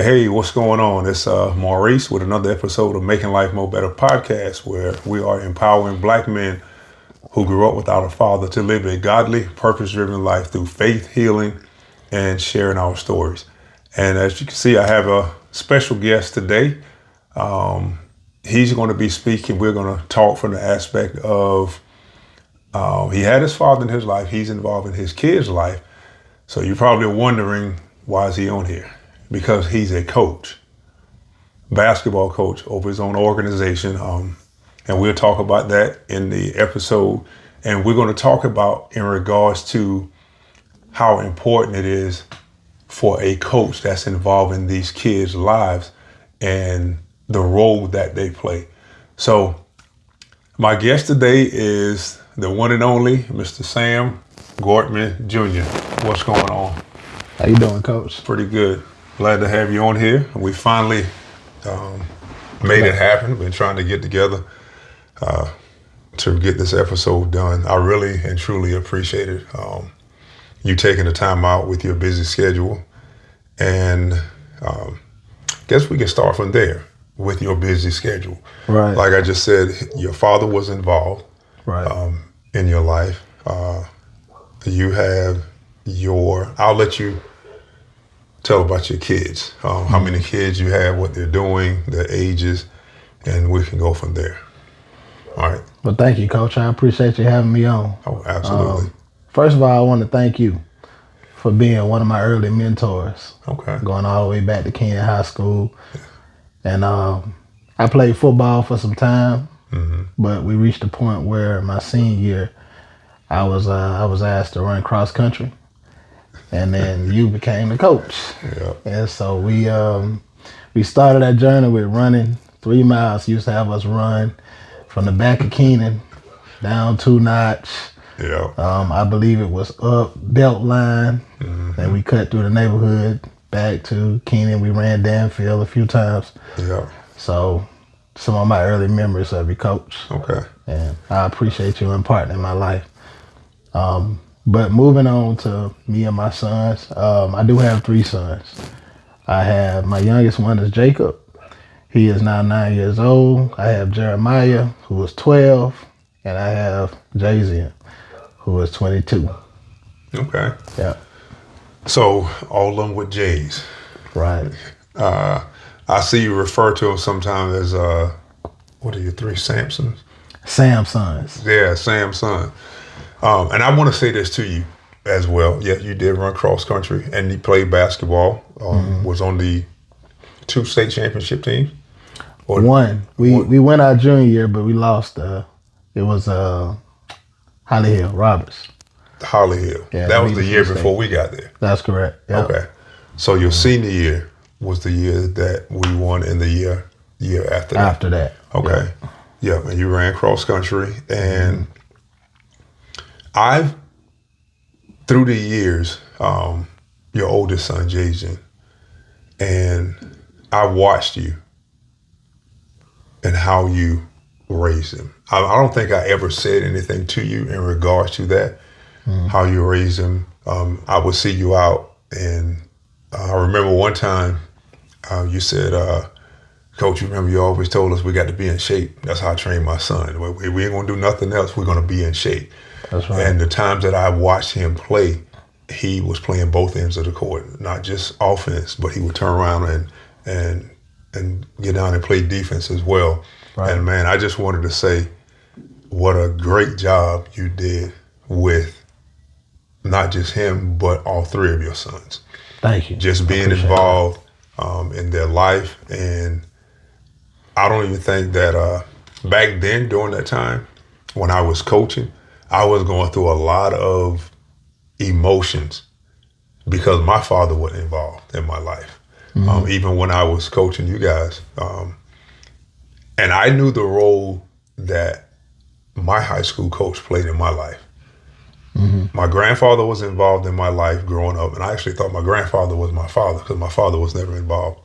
Hey, what's going on? It's Maurice with another episode of Making Life More Better podcast, where we are empowering Black men who grew up without a father to live a godly, purpose-driven life through faith, healing, and sharing our stories. And as you can see, I have a special guest today. He's going to be speaking. We're going to talk from the aspect of he had his father in his life. He's involved in his kid's life. So you're probably wondering, why is he on here? Because he's a coach, basketball coach over his own organization. And we'll talk about that in the episode. And we're going to talk about in regards to how important it is for a coach that's involved in these kids' lives and the role that they play. So my guest today is the one and only Mr. Sam Gortman Jr. What's going on? How you doing, Coach? Pretty good. Glad to have you on here. We finally made it happen. Been trying to get together to get this episode done. I really and truly appreciate it. You taking the time out with your busy schedule. And guess we can start from there with your busy schedule. Right. Like I just said, your father was involved in your life. You have I'll let you tell about your kids, how many kids you have, what they're doing, their ages, and we can go from there. All right. Well, thank you, Coach. I appreciate you having me on. Oh, absolutely. First of all, I want to thank you for being one of my early mentors. Okay. Going all the way back to Kenyon High School. And I played football for some time, but we reached a point where my senior year, I was asked to run cross country. And then you became the coach. Yeah. And so we started that journey with running 3 miles. You used to have us run from the back of Kenyon down 2 Notch. Yeah. I believe it was up Beltline. And we cut through the neighborhood back to Kenyon. We ran Danfield a few times. Yeah. So some of my early memories of you, Coach. Okay. And I appreciate you imparting in my life. But moving on to me and my sons, I do have 3 sons. I have, my youngest one is Jacob. He is now 9 years old. I have Jeremiah, who is 12, and I have Jazian, who is 22. Okay. Yeah. So all of them with J's. Right. I see you refer to them sometimes as, what are you, 3 Samsons? Sam's sons. Yeah, Sam's son. And I want to say this to you as well. Yeah, you did run cross country and you played basketball. Was on the 2 state championship teams? Or One. We went our junior year, but we lost. It was Holly Hill Roberts. Holly Hill. Yeah, that was we the was year in before state. we got there. That's correct. Yeah. Okay. So your senior year was the year that we won in the year after that. After that. Okay. Yeah, and you ran cross country. And through the years, your oldest son, Jason, and I watched you and how you raised him. I don't think I ever said anything to you in regards to that, how you raised him. I would see you out, and I remember one time you said, Coach, you remember you always told us we got to be in shape. That's how I trained my son. We ain't going to do nothing else. We're going to be in shape. That's right. And the times that I watched him play, he was playing both ends of the court, not just offense, but he would turn around and get down and play defense as well. Right. And man, I just wanted to say what a great job you did with not just him, but all 3 of your sons. Thank you. Just being involved in their life. And I don't even think that back then during that time when I was coaching, I was going through a lot of emotions because my father wasn't involved in my life, even when I was coaching you guys. And I knew the role that my high school coach played in my life. My grandfather was involved in my life growing up, and I actually thought my grandfather was my father because my father was never involved.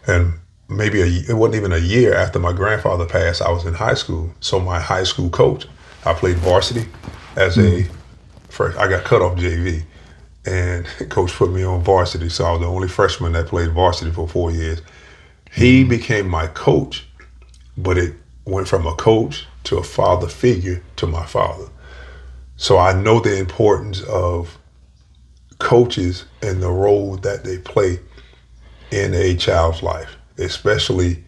And maybe it wasn't even a year after my grandfather passed, I was in high school. So my high school coach, I played varsity as I got cut off JV. and coach put me on varsity. So I was the only freshman that played varsity for 4 years. He became my coach, but it went from a coach to a father figure to my father. So I know the importance of coaches and the role that they play in a child's life, especially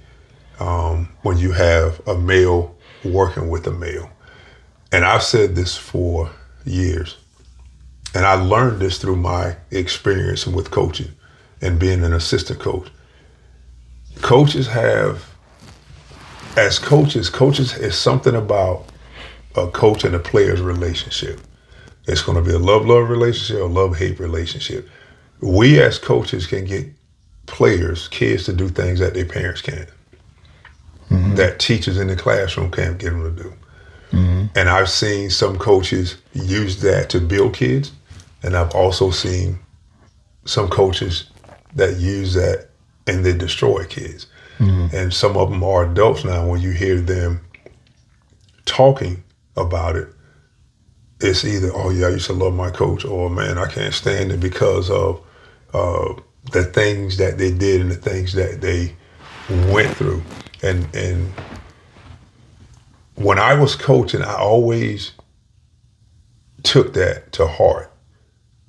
when you have a male working with a male. And I've said this for years, and I learned this through my experience with coaching and being an assistant coach. Coaches is something about a coach and a player's relationship. It's going to be a love-love relationship or love-hate relationship. We as coaches can get kids to do things that their parents can't, that teachers in the classroom can't get them to do. And I've seen some coaches use that to build kids, and I've also seen some coaches that use that and they destroy kids. And some of them are adults now. When you hear them talking about it, it's either, oh yeah, I used to love my coach, or man, I can't stand it because of the things that they did and the things that they went through. And when I was coaching, I always took that to heart.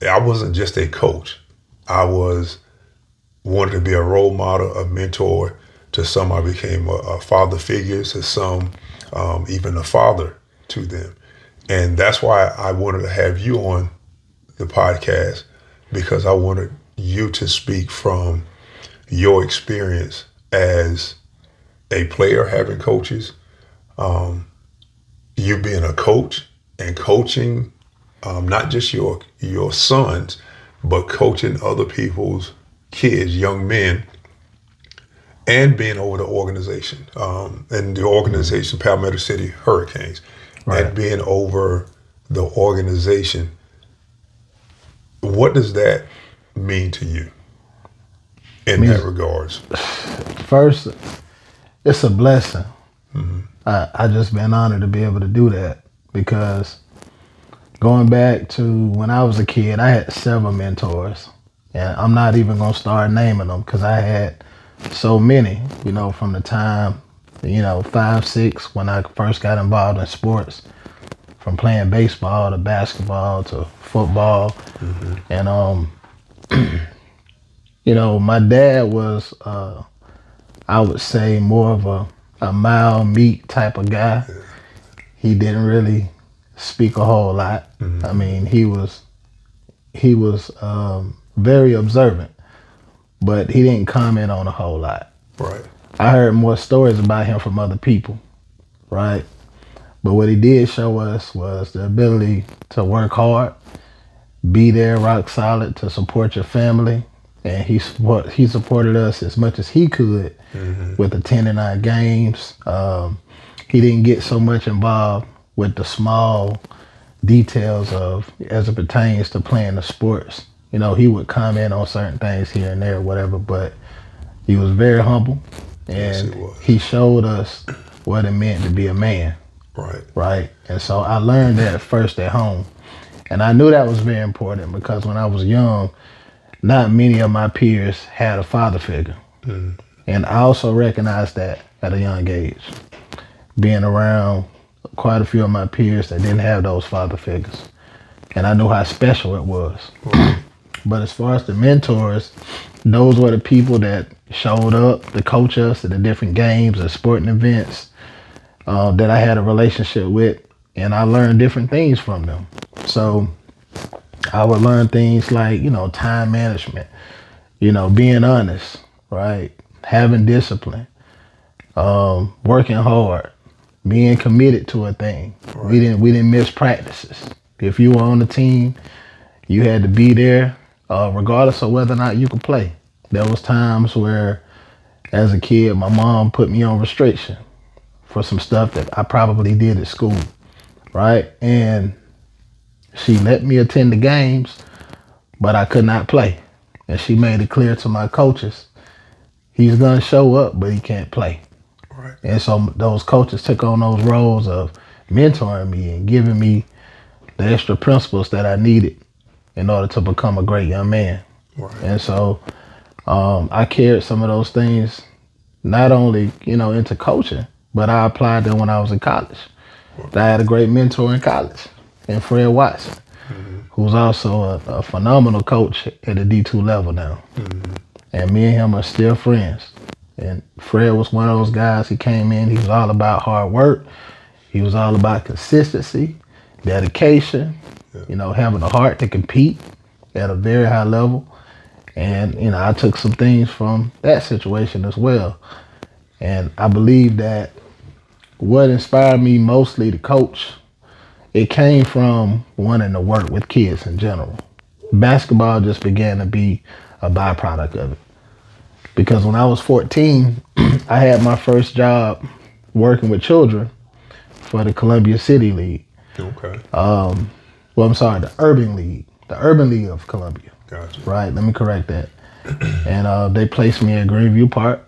I wasn't just a coach. I wanted to be a role model, a mentor. To some, I became a father figure. To some, even a father to them. And that's why I wanted to have you on the podcast, because I wanted you to speak from your experience as a player having coaches, you being a coach and coaching not just your sons, but coaching other people's kids, young men, and being over the organization, and the organization, Palmetto City Hurricanes, right, and being over the organization. What does that mean to you in that regards? First, it's a blessing. I just been honored to be able to do that, because going back to when I was a kid, I had several mentors, and I'm not even gonna start naming them because I had so many, from the time, 5, 6, when I first got involved in sports, from playing baseball to basketball to football. And, my dad was, I would say, more of a mild, meek type of guy. He didn't really speak a whole lot. I mean, he was very observant, but he didn't comment on a whole lot. Right. I heard more stories about him from other people, right? But what he did show us was the ability to work hard, be there, rock solid, to support your family. And he supported us as much as he could with attending our games. He didn't get so much involved with the small details of, as it pertains to playing the sports. He would comment on certain things here and there, whatever, but he was very humble, and he showed us what it meant to be a man. Right. And so I learned that first at home. And I knew that was very important, because when I was young, not many of my peers had a father figure. And I also recognized that at a young age, being around quite a few of my peers that didn't have those father figures. And I knew how special it was. But as far as the mentors, those were the people that showed up to coach us at the different games and sporting events that I had a relationship with, and I learned different things from them. So I would learn things like, time management, being honest, right? Having discipline, working hard, being committed to a thing. Right. We didn't miss practices. If you were on the team, you had to be there, regardless of whether or not you could play. There was times where, as a kid, my mom put me on restriction for some stuff that I probably did at school, right? And she let me attend the games, but I could not play. And she made it clear to my coaches, he's gonna show up, but he can't play. Right. And so those coaches took on those roles of mentoring me and giving me the extra principles that I needed in order to become a great young man. Right. And so I carried some of those things not only, into coaching, but I applied them when I was in college. I had a great mentor in college, and Fred Watson, who's also a phenomenal coach at the D2 level now. And me and him are still friends. And Fred was one of those guys. He came in, he was all about hard work. He was all about consistency, dedication, having a heart to compete at a very high level. And, I took some things from that situation as well. And I believe that what inspired me mostly to coach, it came from wanting to work with kids in general. Basketball just began to be a byproduct of it. Because when I was 14, I had my first job working with children for the Columbia City League. Okay. The Urban League. The Urban League of Columbia. Gotcha. Right, let me correct that. And they placed me at Greenview Park.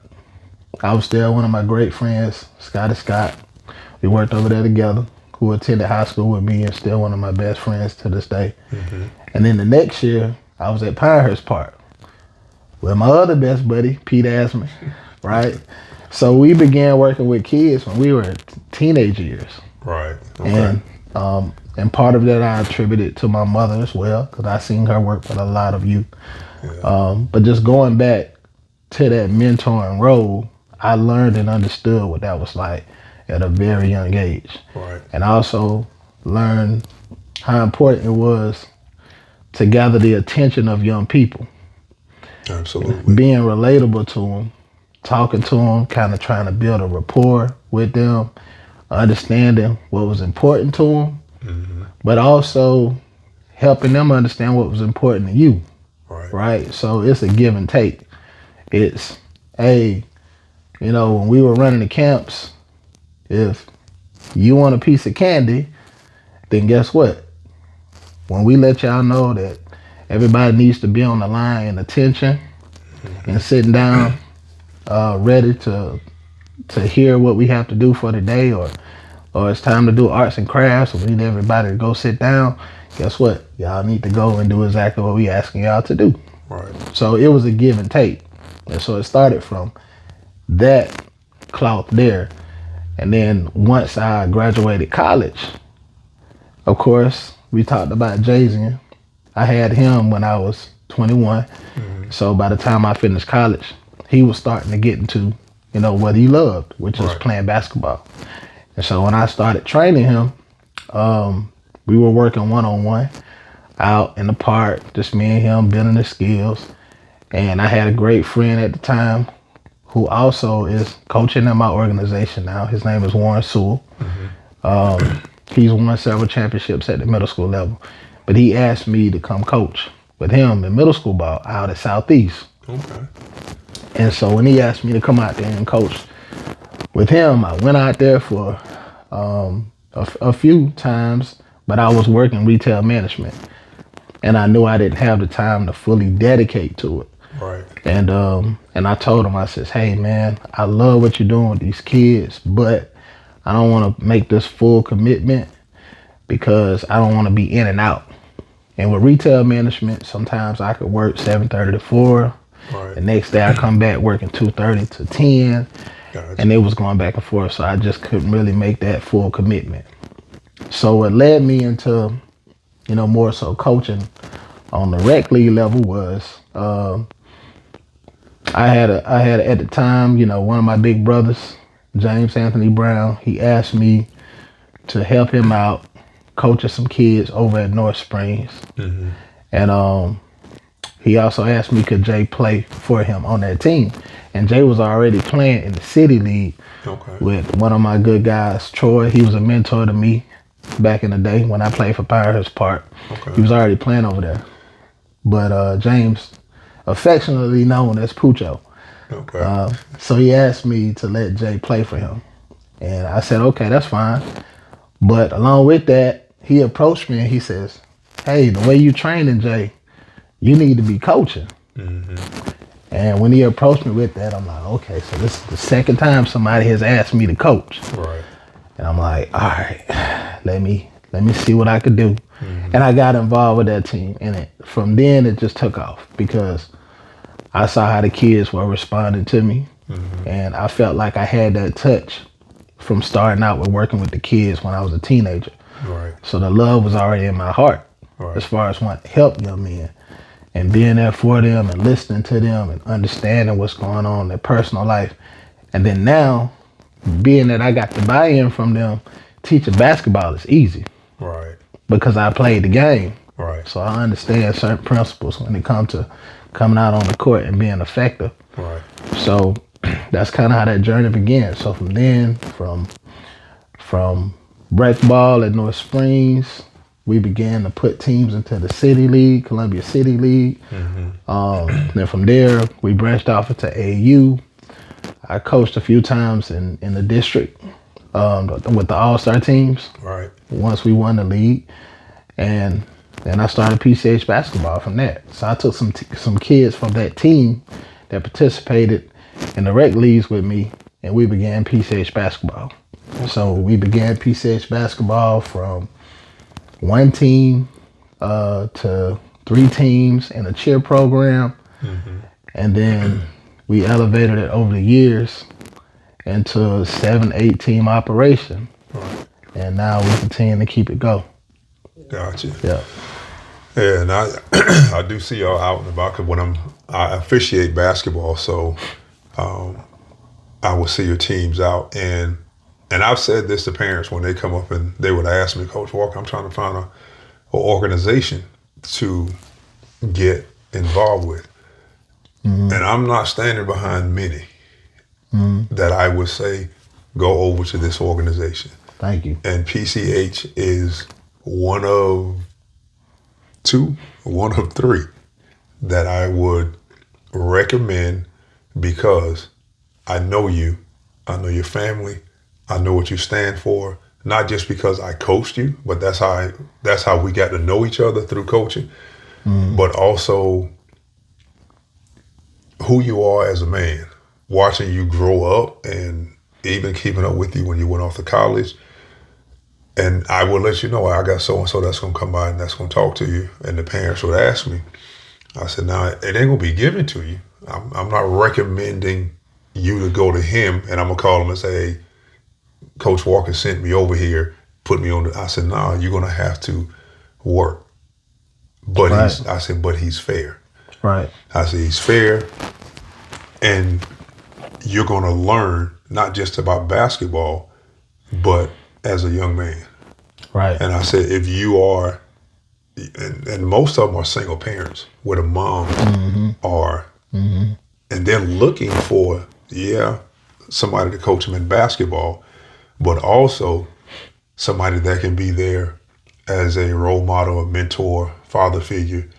I was still one of my great friends, Scotty Scott. We worked over there together, who attended high school with me and still one of my best friends to this day. And then the next year, I was at Pinehurst Park with my other best buddy, Pete Asman, right? So we began working with kids when we were teenage years. Right. Okay. And part of that I attributed to my mother as well, because I seen her work with a lot of youth. Yeah. But just going back to that mentoring role, I learned and understood what that was like at a very young age. Right. And I also learned how important it was to gather the attention of young people. Absolutely. Being relatable to them, talking to them, kind of trying to build a rapport with them, understanding what was important to them, but also helping them understand what was important to you. Right? So it's a give and take. It's, hey, when we were running the camps, if you want a piece of candy, then guess what? When we let y'all know that everybody needs to be on the line and attention and sitting down, ready to hear what we have to do for the day, or it's time to do arts and crafts, and we need everybody to go sit down, guess what? Y'all need to go and do exactly what we asking y'all to do. Right. So it was a give and take. And so it started from that cloth there. And then once I graduated college, of course, we talked about Jay-Z. I had him when I was 21. So by the time I finished college, he was starting to get into, what he loved, which is playing basketball. And so when I started training him, we were working one-on-one out in the park, just me and him building the skills. And I had a great friend at the time who also is coaching in my organization now. His name is Warren Sewell. He's won several championships at the middle school level. But he asked me to come coach with him in middle school ball out at Southeast. Okay. And so when he asked me to come out there and coach with him, I went out there for a few times, but I was working retail management. And I knew I didn't have the time to fully dedicate to it. Right. And I told him, I says, hey man, I love what you're doing with these kids, but I don't want to make this full commitment because I don't want to be in and out. And with retail management, sometimes I could work 7:30 to 4. Right. The next day I come back working 2:30 to 10. Gotcha. And it was going back and forth. So I just couldn't really make that full commitment. So what led me into, more so coaching on the rec league level was, I had at the time, one of my big brothers, James Anthony Brown, he asked me to help him out coaching some kids over at North Springs. And he also asked me could Jay play for him on that team. And Jay was already playing in the city league with one of my good guys, Troy. He was a mentor to me back in the day when I played for Pinehurst Park. He was already playing over there. But James, affectionately known as Pucho. So he asked me to let Jay play for him. And I said, okay, that's fine. But along with that, he approached me and he says, hey, the way you training, Jay, you need to be coaching. And when he approached me with that, I'm like, okay, so this is the second time somebody has asked me to coach. Right. And I'm like, all right, let me see what I could do. And I got involved with that team. And from then, it just took off because I saw how the kids were responding to me. And I felt like I had that touch from starting out with working with the kids when I was a teenager. Right. So the love was already in my heart as far as wanting to help young men and being there for them and listening to them and understanding what's going on in their personal life. And then now, being that I got the buy-in from them, teaching basketball is easy Right. because I played the game. Right. So I understand certain principles when it comes to coming out on the court and being effective. Right. So that's kind of how that journey began. So from then, from rec ball at North Springs, we began to put teams into the City League, Columbia City League. Then from there, we branched off into AU. I coached a few times in the district with the All-Star teams. Right. Once we won the league, and then I started PCH basketball from that. So I took some kids from that team that participated in the rec leagues with me, and we began PCH basketball. So we began PCH basketball from one team to 3 teams in a cheer program, and then we elevated it over the years into a 7-8 team operation. Right. And now we continue to keep it go. Gotcha. Yeah. Yeah, and I I do see y'all out and about because when I officiate basketball, so I will see your teams out, and I've said this to parents when they come up and they would ask me, Coach Walker, I'm trying to find a organization to get involved with, and I'm not standing behind many that I would say go over to this organization. Thank you. And PCH is one of 3 that I would recommend because I know you, I know your family, I know what you stand for. Not just because I coached you, but that's how we got to know each other through coaching. But also who you are as a man, watching you grow up and even keeping up with you when you went off to college. And I will let you know, I got so-and-so that's going to come by and that's going to talk to you. And the parents would ask me. I said, now, it ain't going to be given to you. I'm not recommending you to go to him and I'm going to call him and say, hey, Coach Walker sent me over here, put me on I said, nah, you're going to have to work. But Right. I said, but he's fair. Right. I said, he's fair. And you're going to learn not just about basketball, but as a young man. Right. And I said, if you are, and most of them are single parents where the moms are, and they're looking for, somebody to coach them in basketball, but also somebody that can be there as a role model, a mentor, father figure.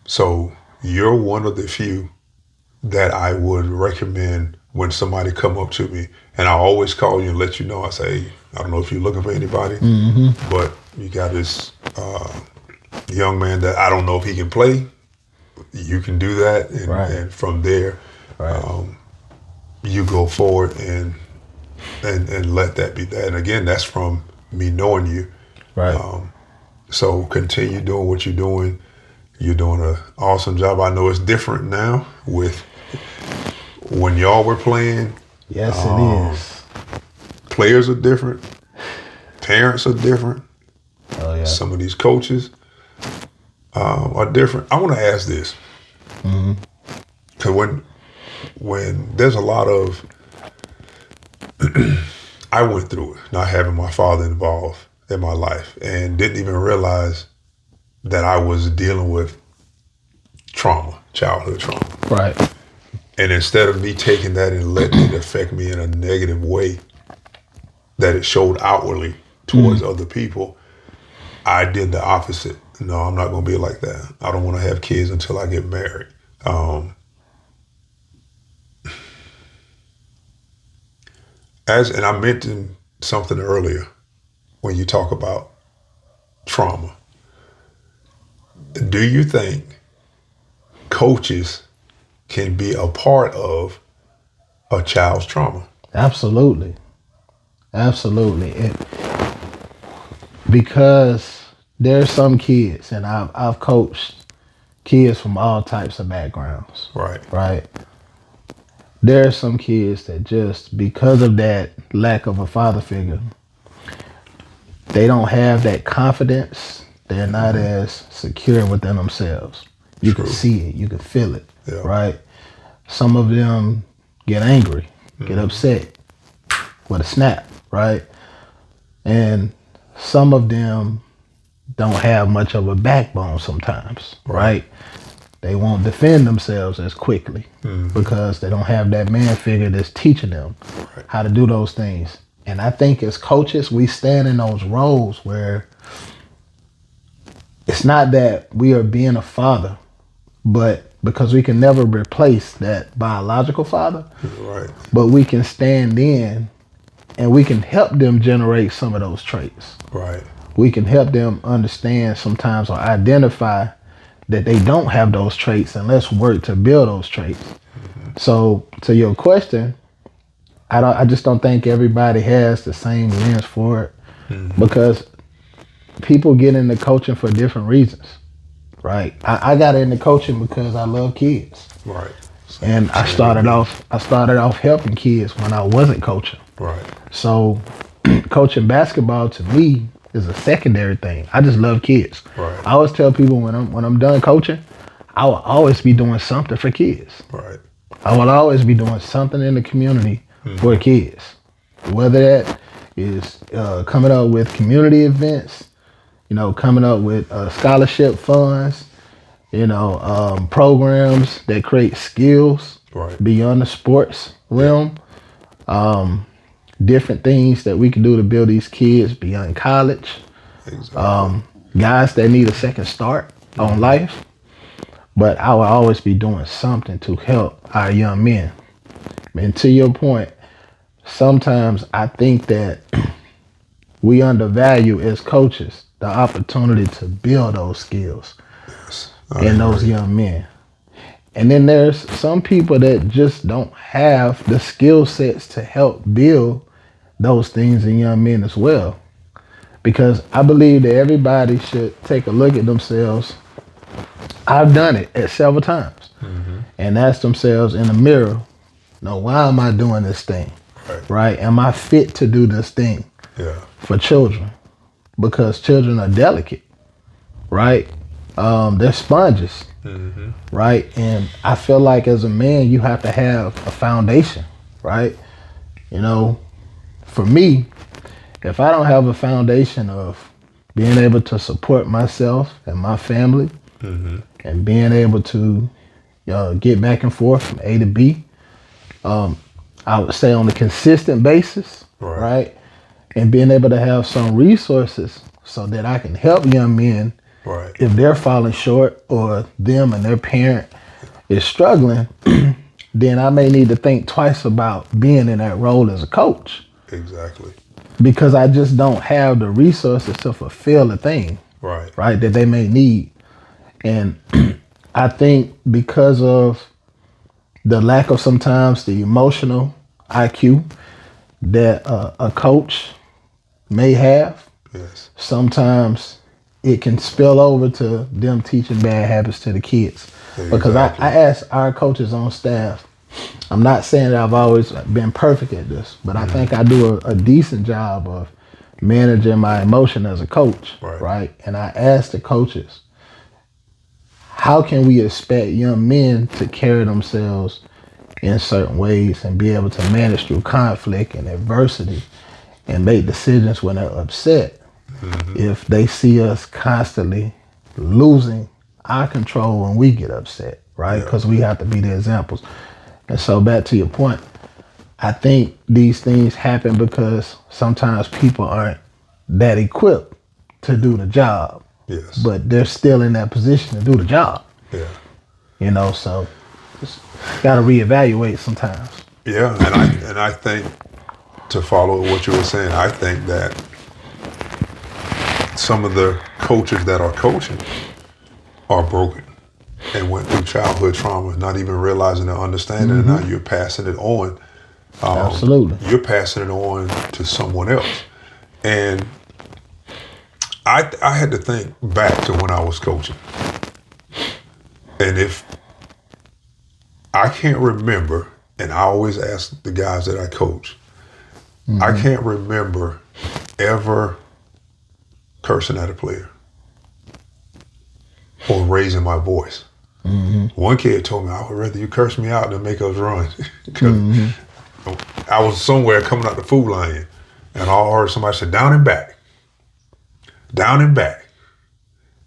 So you're one of the few that I would recommend when somebody come up to me, and I always call you and let you know. I say, hey, I don't know if you're looking for anybody, but you got this young man that I don't know if he can play. You can do that, and, Right. and from there, Right. you go forward and let that be that. And again, that's from me knowing you. Right. So continue doing what you're doing. You're doing an awesome job. I know it's different now with when y'all were playing. Yes, it is. Players are different. Parents are different. Oh yeah. Some of these coaches are different. I want to ask this. Because when there's a lot of, I went through it, not having my father involved in my life and didn't even realize that I was dealing with trauma, childhood trauma. Right. And instead of me taking that and letting it affect me in a negative way that it showed outwardly towards other people, I did the opposite. No, I'm not going to be like that. I don't want to have kids until I get married. And I mentioned something earlier when you talk about trauma. Do you think coaches can be a part of a child's trauma? Absolutely. Absolutely. Because there's some kids, and I've coached kids from all types of backgrounds, Right. right? There are some kids that just because of that lack of a father figure, they don't have that confidence. They're not as secure within themselves. You True. can see it, you can feel it, Yeah. right? Some of them get angry, get upset with a snap, right? And some of them don't have much of a backbone sometimes, right? They won't defend themselves as quickly because they don't have that man figure that's teaching them how to do those things. And I think as coaches, we stand in those roles where it's not that we are being a father, but because we can never replace that biological father, Right. but we can stand in and we can help them generate some of those traits. Right. We can help them understand sometimes or identify that they don't have those traits, and let's work to build those traits. So to your question, I just don't think everybody has the same lens for it because people get into coaching for different reasons, right? I got into coaching because I love kids, Right. and I started off helping kids when I wasn't coaching. Right. So coaching basketball to me is a secondary thing. I just love kids. Right. I always tell people when I'm done coaching, I will always be doing something for kids. Right. I will always be doing something in the community for kids. Whether that is coming up with community events, coming up with scholarship funds, programs that create skills Right. beyond the sports realm. Different things that we can do to build these kids beyond college. Exactly. Guys that need a second start on life. But I will always be doing something to help our young men. And to your point, sometimes I think that we undervalue as coaches the opportunity to build those skills in those young men. And then there's some people that just don't have the skill sets to help build those things in young men as well. Because I believe that everybody should take a look at themselves. I've done it at several times and ask themselves in the mirror, no, why am I doing this thing? Right? Am I fit to do this thing for children? Because children are delicate, right? They're sponges, right? And I feel like as a man, you have to have a foundation, right? For me, if I don't have a foundation of being able to support myself and my family and being able to get back and forth from A to B, I would say on a consistent basis, right? And being able to have some resources so that I can help young men if they're falling short or them and their parent is struggling, then I may need to think twice about being in that role as a coach. Exactly. Because I just don't have the resources to fulfill the thing, right, that they may need. And I think because of the lack of sometimes the emotional IQ that a coach may have, sometimes it can spill over to them teaching bad habits to the kids. Because I ask our coaches on staff, I'm not saying that I've always been perfect at this, but I think I do a decent job of managing my emotion as a coach, right? And I ask the coaches, how can we expect young men to carry themselves in certain ways and be able to manage through conflict and adversity and make decisions when they're upset if they see us constantly losing our control when we get upset, right? Because we have to be the examples. And so back to your point, I think these things happen because sometimes people aren't that equipped to do the job. Yes. But they're still in that position to do the job. Yeah. So just gotta reevaluate sometimes. Yeah, and I think, to follow what you were saying, I think that some of the coaches that are coaching are broken and went through childhood trauma, not even realizing or understanding, and now you're passing it on. Absolutely. You're passing it on to someone else. And I had to think back to when I was coaching. And if I can't remember, and I always ask the guys that I coach, I can't remember ever cursing at a player or raising my voice. One kid told me, I would rather you curse me out than make us run. Because I was somewhere coming out the food line, and I heard somebody say, down and back. Down and back.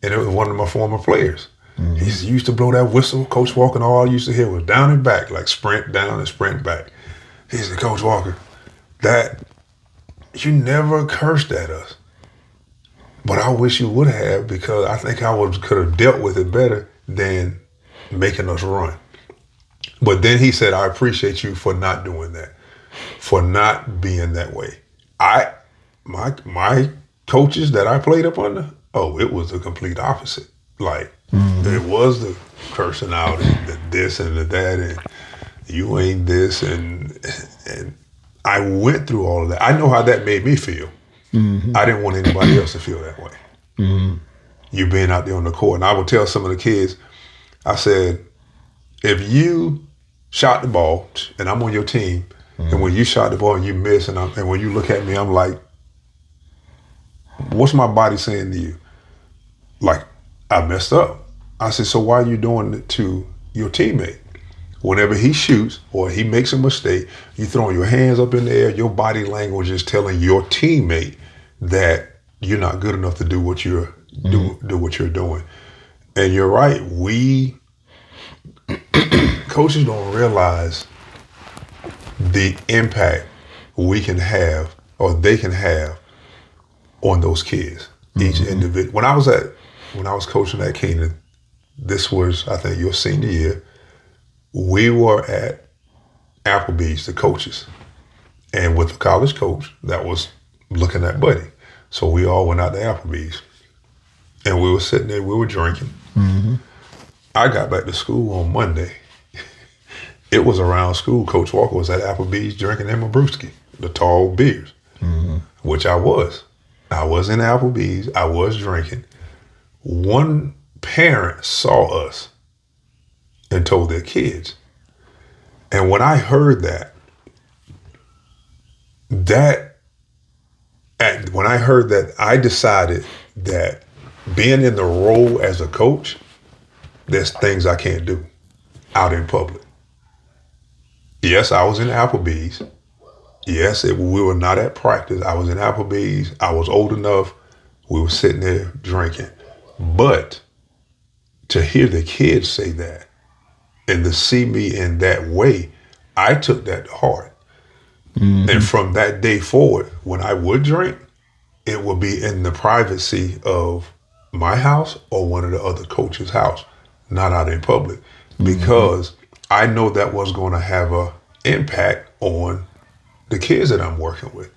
And it was one of my former players. He used to blow that whistle. Coach Walker, all I used to hear was down and back, like sprint down and sprint back. He said, Coach Walker, that you never cursed at us. But I wish you would have, because I think I could have dealt with it better than making us run. But then he said, I appreciate you for not doing that, for not being that way. My coaches that I played up under, it was the complete opposite. Like, it was the cursing out and the this and the that and you ain't this and I went through all of that. I know how that made me feel. I didn't want anybody else to feel that way. You being out there on the court. And I would tell some of the kids, I said, if you shot the ball and I'm on your team, and when you shot the ball and you miss, and when you look at me, I'm like, what's my body saying to you? Like, I messed up. I said, so why are you doing it to your teammate? Whenever he shoots or he makes a mistake, you throwing your hands up in the air, your body language is telling your teammate that you're not good enough to do what you're do what you're doing. And you're right, we coaches don't realize the impact we can have or they can have on those kids, each individual. When I was coaching at Keenan, this was, I think, your senior year, we were at Applebee's, the coaches, and with the college coach that was looking at Buddy. So we all went out to Applebee's, and we were sitting there, we were drinking. I got back to school on Monday. It was around school. Coach Walker was at Applebee's drinking Emma Brewski, the tall beers, which I was. I was in Applebee's. I was drinking. One parent saw us and told their kids. And when I heard that, I decided that being in the role as a coach, there's things I can't do out in public. Yes, I was in Applebee's. Yes, we were not at practice. I was in Applebee's. I was old enough. We were sitting there drinking. But to hear the kids say that and to see me in that way, I took that to heart. And from that day forward, when I would drink, it would be in the privacy of my house or one of the other coaches' house, not out in public, because I know that was going to have an impact on the kids that I'm working with.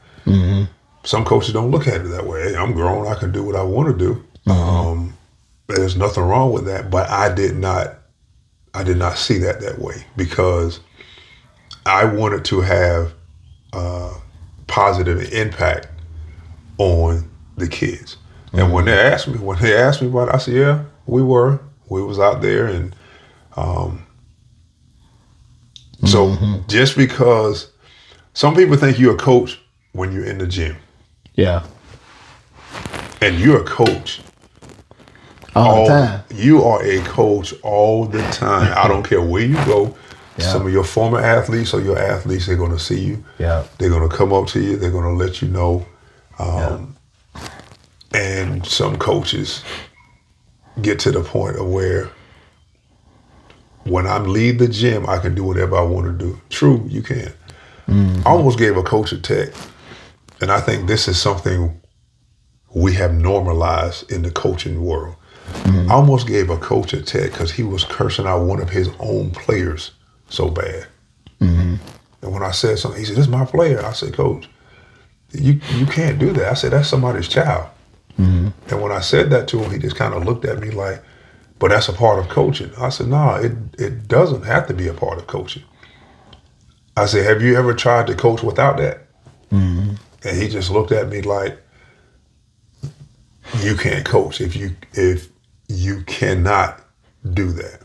Some coaches don't look at it that way. Hey, I'm grown. I can do what I want to do. There's nothing wrong with that. But I did not see that way, because I wanted to have positive impact on the kids. And when they asked me about it, I said, yeah, we was out there. And so just because some people think you're a coach when you're in the gym. Yeah. And you're a coach all the time. You are a coach all the time. I don't care where you go. Yeah. Some of your former athletes or your athletes, they're going to see you. Yeah. They're going to come up to you. They're going to let you know. And some coaches get to the point of where when I leave the gym, I can do whatever I want to do. True, you can. I almost gave a coach a tech. And I think this is something we have normalized in the coaching world. I almost gave a coach a tech because he was cursing out one of his own players so bad. And when I said something, he said, "This is my player." I said, "Coach, you can't do that." I said, "That's somebody's child." And when I said that to him, he just kind of looked at me like, "But that's a part of coaching." I said, "No, it doesn't have to be a part of coaching." I said, "Have you ever tried to coach without that?" And he just looked at me like, you can't coach if you cannot do that.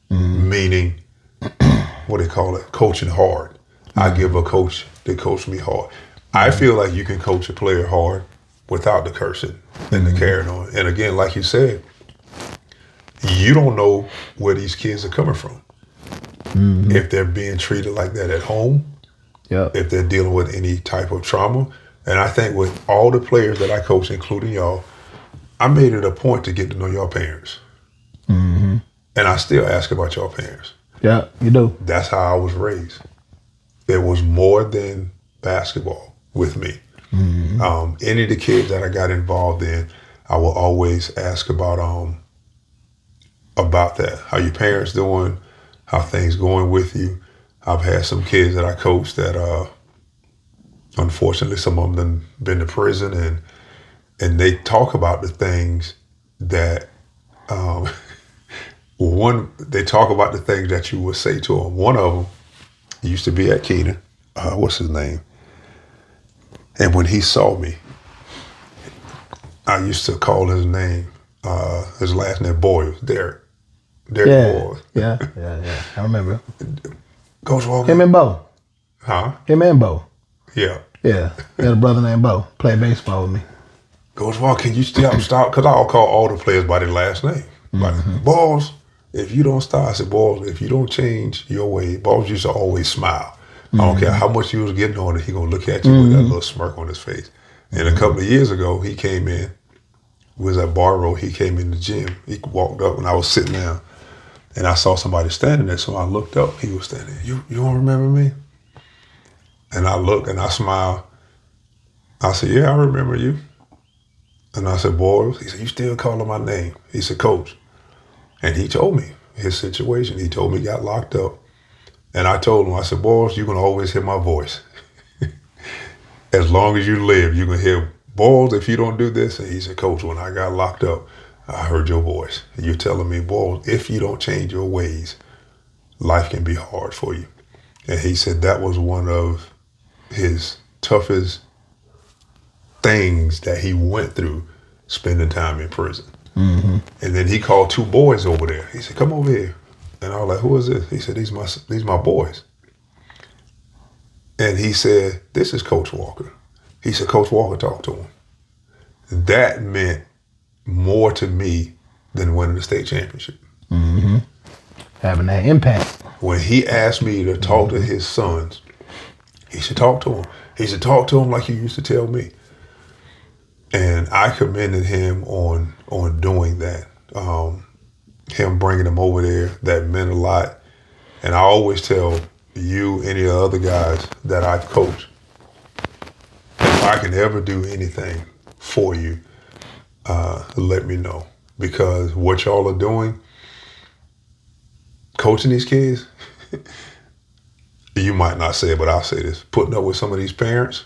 Meaning, what do they call it? Coaching hard. I give a coach to coach me hard. I feel like you can coach a player hard without the cursing and the carrying on. And again, like you said, you don't know where these kids are coming from. If they're being treated like that at home, Yep. if they're dealing with any type of trauma. And I think with all the players that I coach, including y'all, I made it a point to get to know your parents. And I still ask about your parents. Yeah, you do. That's how I was raised. There was more than basketball with me. Any of the kids that I got involved in, I will always ask about that. How your parents doing? How things going with you? I've had some kids that I coached that, unfortunately, some of them been to prison, and they talk about the things that they talk about the things that you would say to them. One of them used to be at Keenan. What's his name? And when he saw me, I used to call his name, his last name Boyles, Derek. Derek Boyles. Yeah. I remember. Coach Walker. Him and Bo. Huh? Him and Bo. Yeah. Yeah. He had a brother named Bo. Played baseball with me. Coach Walker, can you stop? Because I'll call all the players by their last name. Like, Balls, if you don't stop, I said, Balls, if you don't change your way, Balls used to always smile. I don't care how much you was getting on it, he gonna look at you with that little smirk on his face. And a couple of years ago, he came in, was at Barrow, he came in the gym. He walked up and I was sitting down and I saw somebody standing there. So I looked up, he was standing there. You don't remember me? And I looked and I smiled. I said, yeah, I remember you. And I said, Boyles, he said, you still calling my name? He said, Coach. And he told me his situation. He told me he got locked up. And I told him, I said, Boyles, you're going to always hear my voice. As long as you live, you can hear, Boyles, if you don't do this. And he said, Coach, when I got locked up, I heard your voice. And you're telling me, Boyles, if you don't change your ways, life can be hard for you. And he said that was one of his toughest things that he went through spending time in prison. And then he called two boys over there. He said, come over here. And I was like, who is this? He said, these my boys. And he said, this is Coach Walker. He said, Coach Walker talked to him. That meant more to me than winning the state championship. Having that impact. When he asked me to talk to his sons, he said, talk to him. He said, talk to him like you used to tell me. And I commended him on doing that. Him bringing them over there, that meant a lot. And I always tell you, any of the other guys that I've coached, if I can ever do anything for you, let me know. Because what y'all are doing, coaching these kids, you might not say it, but I'll say this, putting up with some of these parents.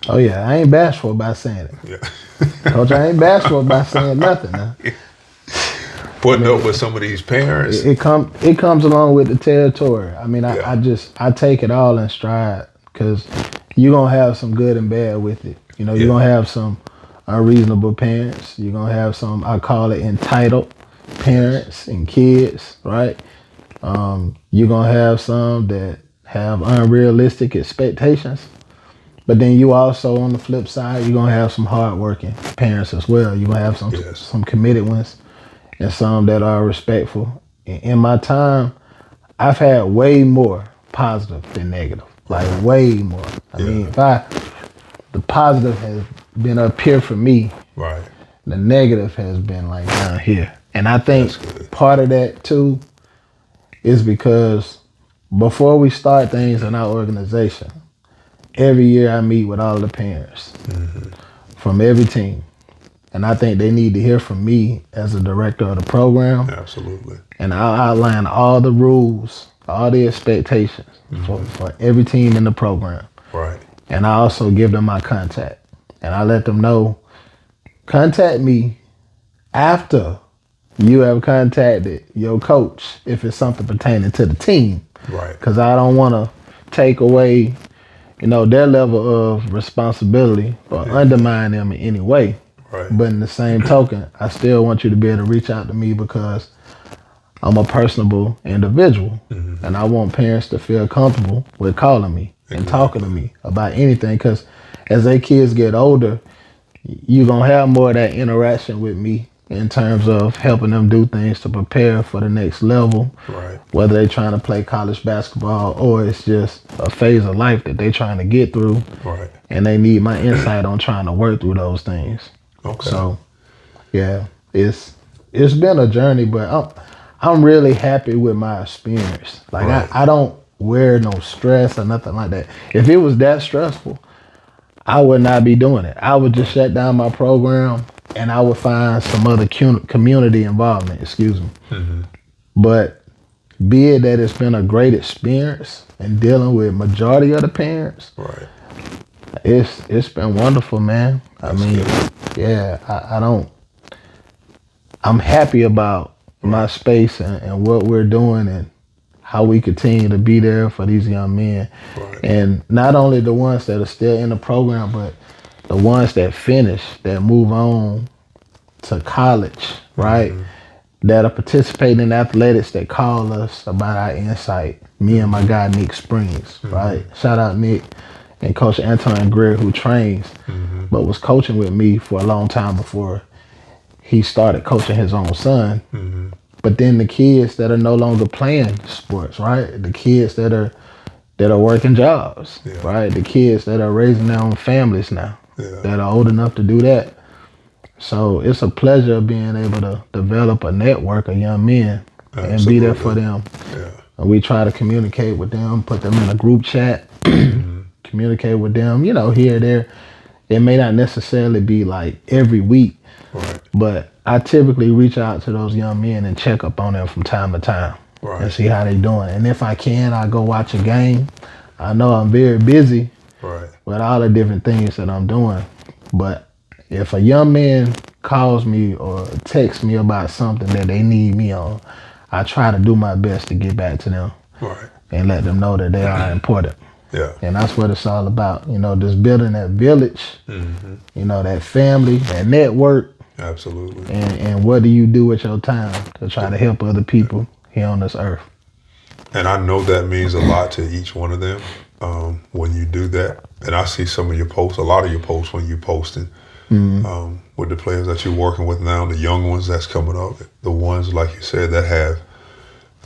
Oh, yeah. I ain't bashful about saying it. Yeah. Coach, I ain't bashful about saying nothing now. Putting up with some of these parents. It comes along with the territory. I mean, Yeah. I take it all in stride because you're going to have some good and bad with it. You know, you're going to have some unreasonable parents. You're going to have some, I call it entitled parents and kids, right? You're going to have some that have unrealistic expectations. But then you also, on the flip side, you're going to have some hardworking parents as well. You're going to have some committed ones and some that are respectful. In my time, I've had way more positive than negative. Like way more. I mean, the positive has been up here for me. Right. The negative has been like down here. And I think part of that too is because before we start things in our organization, every year I meet with all the parents from every team. And I think they need to hear from me as a director of the program. Absolutely. And I'll outline all the rules, all the expectations for every team in the program. Right. And I also give them my contact. And I let them know, contact me after you have contacted your coach if it's something pertaining to the team. Right. Because I don't want to take away, their level of responsibility or undermine them in any way. Right. But in the same token, I still want you to be able to reach out to me because I'm a personable individual. And I want parents to feel comfortable with calling me and talking to me about anything. Because as their kids get older, you're going to have more of that interaction with me in terms of helping them do things to prepare for the next level. Right. Whether they're trying to play college basketball or it's just a phase of life that they're trying to get through. Right. And they need my insight on trying to work through those things. Okay. So, yeah, it's been a journey, but I'm really happy with my experience. Like Right. I don't wear no stress or nothing like that. If it was that stressful, I would not be doing it. I would just shut down my program and I would find some other community involvement. Excuse me. But be it that it's been a great experience and dealing with majority of the parents, Right. it's been wonderful, man. That's I mean, good. yeah, I'm happy about my space and what we're doing and how we continue to be there for these young men. Right. And not only the ones that are still in the program, but the ones that finish, that move on to college, right? That are participating in athletics that call us about our insight. Me and my guy, Nick Springs, right? Shout out Nick and Coach Anton Greer, who trains, but was coaching with me for a long time before he started coaching his own son. But then the kids that are no longer playing sports, right? The kids that are working jobs, Yeah. right? The kids that are raising their own families now, Yeah. that are old enough to do that. So it's a pleasure being able to develop a network of young men and be there for them. Yeah. And we try to communicate with them, put them in a group chat, communicate with them, here or there. It may not necessarily be like every week, Right. but I typically reach out to those young men and check up on them from time to time and Right. see how they doing. And if I can, I go watch a game. I know I'm very busy Right. with all the different things that I'm doing. But if a young man calls me or texts me about something that they need me on, I try to do my best to get back to them Right. and let them know that they are important. Yeah. And that's what it's all about. Just building that village, that family, that network. Absolutely. And what do you do with your time to try to help other people here on this earth? And I know that means a lot to each one of them when you do that. And I see some of your posts, a lot of your posts when you're posting with the players that you're working with now, the young ones that's coming up, the ones, like you said,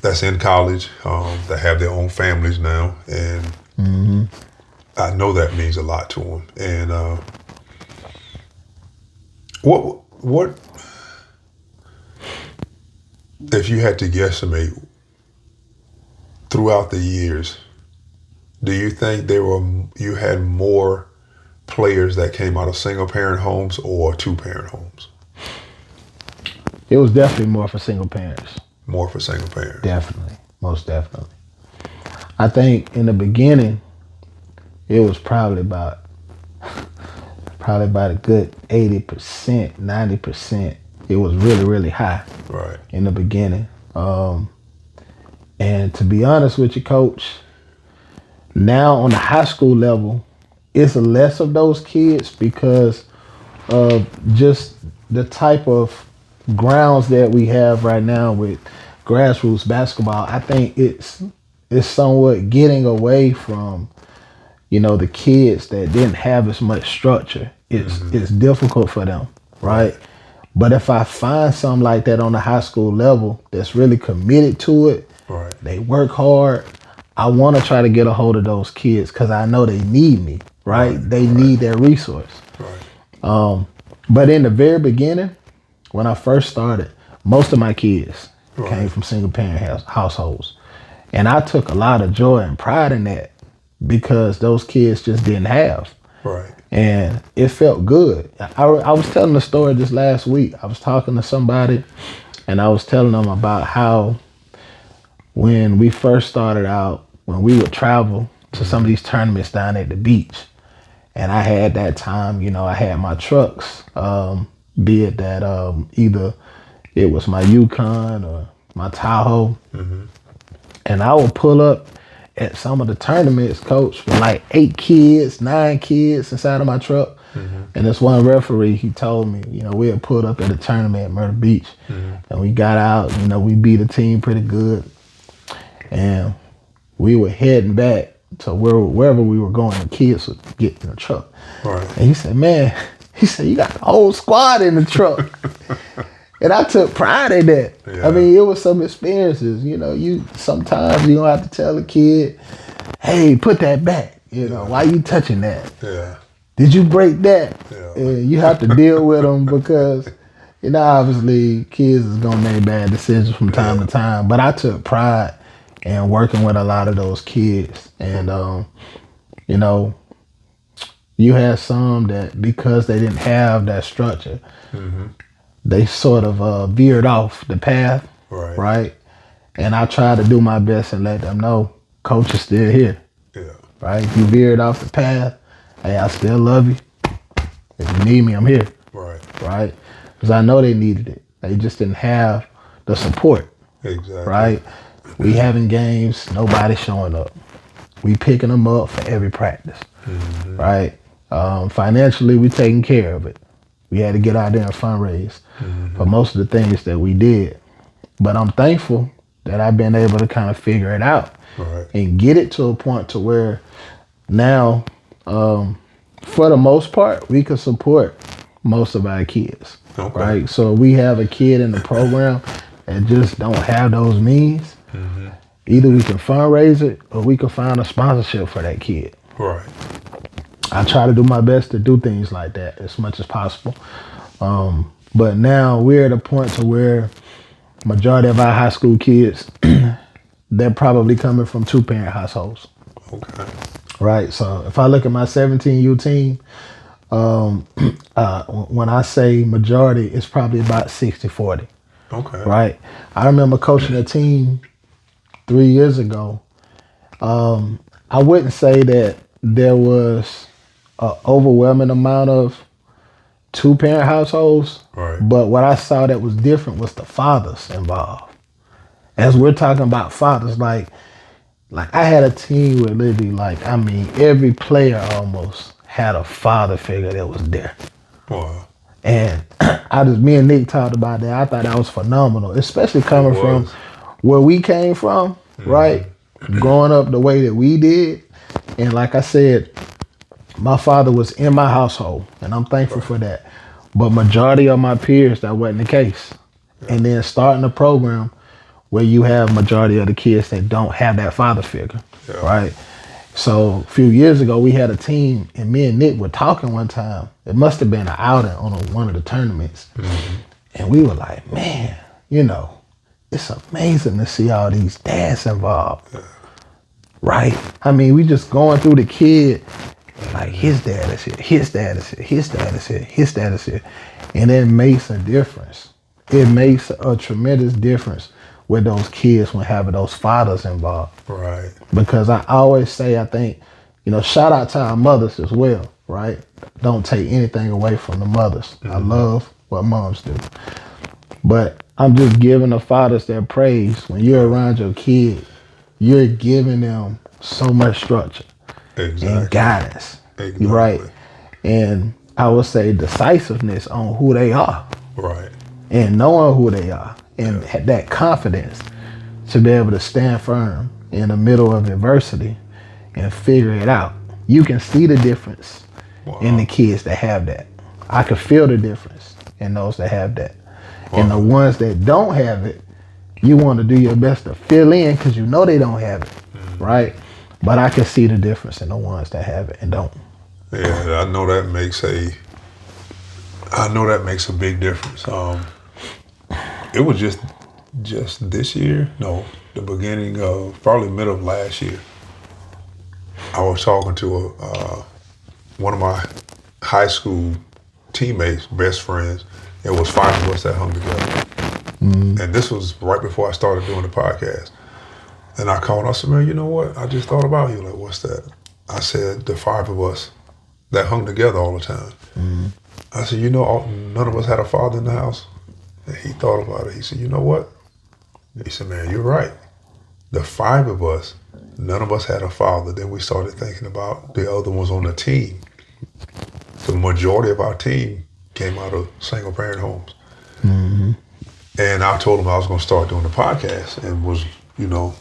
that's in college, that have their own families now. And I know that means a lot to them. And what if you had to guesstimate throughout the years, do you think you had more players that came out of single parent homes or two parent homes? It was definitely more for single parents. More for single parents. Definitely. Most definitely. I think in the beginning, it was probably about a good 80%, 90%. It was really, really high. Right. In the beginning. And to be honest with you, Coach, now on the high school level, it's less of those kids because of just the type of grounds that we have right now with grassroots basketball. I think it's somewhat getting away from, the kids that didn't have as much structure. It's difficult for them, right? But if I find something like that on the high school level that's really committed to it, Right. they work hard, I want to try to get a hold of those kids because I know they need me, right? They need that resource. Right. But in the very beginning, when I first started, most of my kids came from single parent households. And I took a lot of joy and pride in that because those kids just didn't have. Right. And it felt good. I was telling the story just last week. I was talking to somebody and I was telling them about how when we first started out, when we would travel to some of these tournaments down at the beach, and I had that time, I had my trucks, be it that either it was my Yukon or my Tahoe, and I would pull up at some of the tournaments, Coach, with like 8 kids, 9 kids inside of my truck. And this one referee, he told me, we had pulled up at a tournament at Myrtle Beach, and we got out. We beat a team pretty good, and we were heading back to wherever we were going. The kids would get in the truck, Right. and he said, "Man," he said, "you got the whole squad in the truck." And I took pride in that. Yeah. I mean, it was some experiences. You sometimes you don't have to tell a kid, "Hey, put that back." Why you touching that? Yeah. Did you break that? Yeah. And you have to deal with them because, obviously kids is gonna make bad decisions from time to time. But I took pride in working with a lot of those kids, and you had some that because they didn't have that structure, they sort of veered off the path, right? And I try to do my best and let them know, Coach is still here, Yeah. right? If you veered off the path, hey, I still love you. If you need me, I'm here, right? Because I know they needed it. They just didn't have the support, Exactly. right? We having games, nobody showing up. We picking them up for every practice, right? Financially, we taking care of it. We had to get out there and fundraise for most of the things that we did. But I'm thankful that I've been able to kind of figure it out and get it to a point to where now, for the most part, we can support most of our kids, right? So we have a kid in the program that just don't have those means. Either we can fundraise it or we can find a sponsorship for that kid. Right. I try to do my best to do things like that as much as possible. But now we're at a point to where majority of our high school kids, they're probably coming from 2-parent households. Okay. Right. So if I look at my 17U team, when I say majority, it's probably about 60-40. Okay. Right. I remember coaching a team 3 years ago. I wouldn't say that there was an overwhelming amount of 2-parent households, but what I saw that was different was the fathers involved. As we're talking about fathers, like I had a team where literally, every player almost had a father figure that was there. Wow. And me and Nick talked about that. I thought that was phenomenal, especially coming from where we came from, right? Growing up the way that we did. And like I said, my father was in my household, and I'm thankful for that. But majority of my peers, that wasn't the case. And then starting a program where you have majority of the kids that don't have that father figure, right? So a few years ago, we had a team, and me and Nick were talking one time. It must have been an outing on one of the tournaments. And we were like, man, it's amazing to see all these dads involved, right? We just going through the kid, like his dad is here, his dad is here, his dad is here, his dad is here. And it makes a difference. It makes a tremendous difference with those kids when having those fathers involved. Right. Because I always say, I think, shout out to our mothers as well, right? Don't take anything away from the mothers. I love what moms do. But I'm just giving the fathers their praise. When you're around your kid, you're giving them so much structure and guidance, right? And I would say decisiveness on who they are. Right. And knowing who they are. And that confidence to be able to stand firm in the middle of adversity and figure it out. You can see the difference in the kids that have that. I can feel the difference in those that have that. And the ones that don't have it, you want to do your best to fill in because you know they don't have it, right? But I can see the difference in the ones that have it and don't. Yeah, I know that makes a big difference. It was just this year, no, the beginning of, probably middle of last year, I was talking to one of my high school teammates, best friends. It was 5 of us that hung together. And this was right before I started doing the podcast. And I called, I said, man, you know what? I just thought about you. Like, what's that? I said, the 5 of us that hung together all the time. I said, none of us had a father in the house. And he thought about it. He said, you know what? He said, man, you're right. The 5 of us, none of us had a father. Then we started thinking about the other ones on the team. the majority of our team came out of single parent homes. And I told him I was going to start doing the podcast and was, going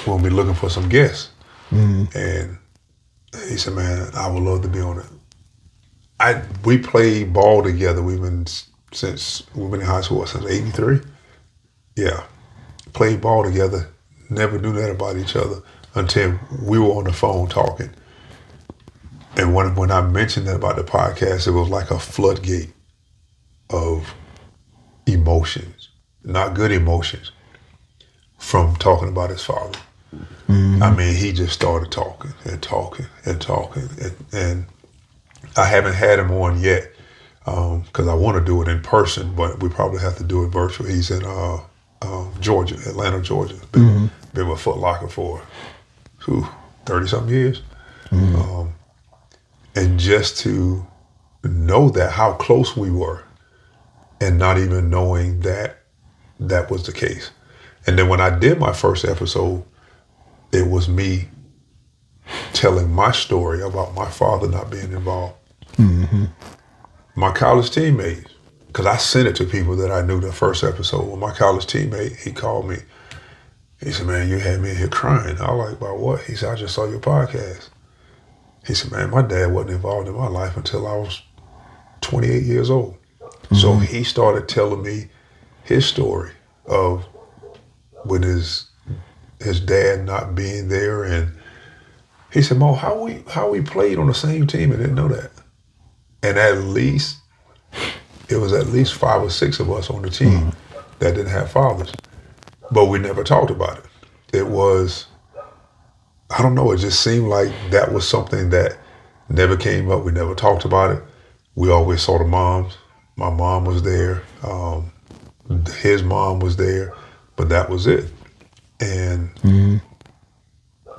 to be looking for some guests. And he said, man, I would love to be on it. We played ball together. We've been in high school since '83. Yeah, played ball together. Never knew that about each other until we were on the phone talking. And when I mentioned that about the podcast, it was like a floodgate of emotions, not good emotions, from talking about his father. I mean, he just started talking and talking and talking. And I haven't had him on yet because I want to do it in person, but we probably have to do it virtual. He's in Georgia, Atlanta, Georgia. Been with Foot Locker for 30-something years. And just to know that, how close we were, and not even knowing that that was the case. And then when I did my first episode, it was me telling my story about my father not being involved. My college teammates, because I sent it to people that I knew the first episode. When my college teammate, he called me. He said, man, you had me in here crying. I was like, about what? He said, I just saw your podcast. He said, man, my dad wasn't involved in my life until I was 28 years old. So he started telling me his story of with his dad not being there. And he said, Mo, how we played on the same team and didn't know that? And it was at least 5 or 6 of us on the team that didn't have fathers. But we never talked about it. It was, I don't know, it just seemed like that was something that never came up. We never talked about it. We always saw the moms. My mom was there. His mom was there, but that was it. And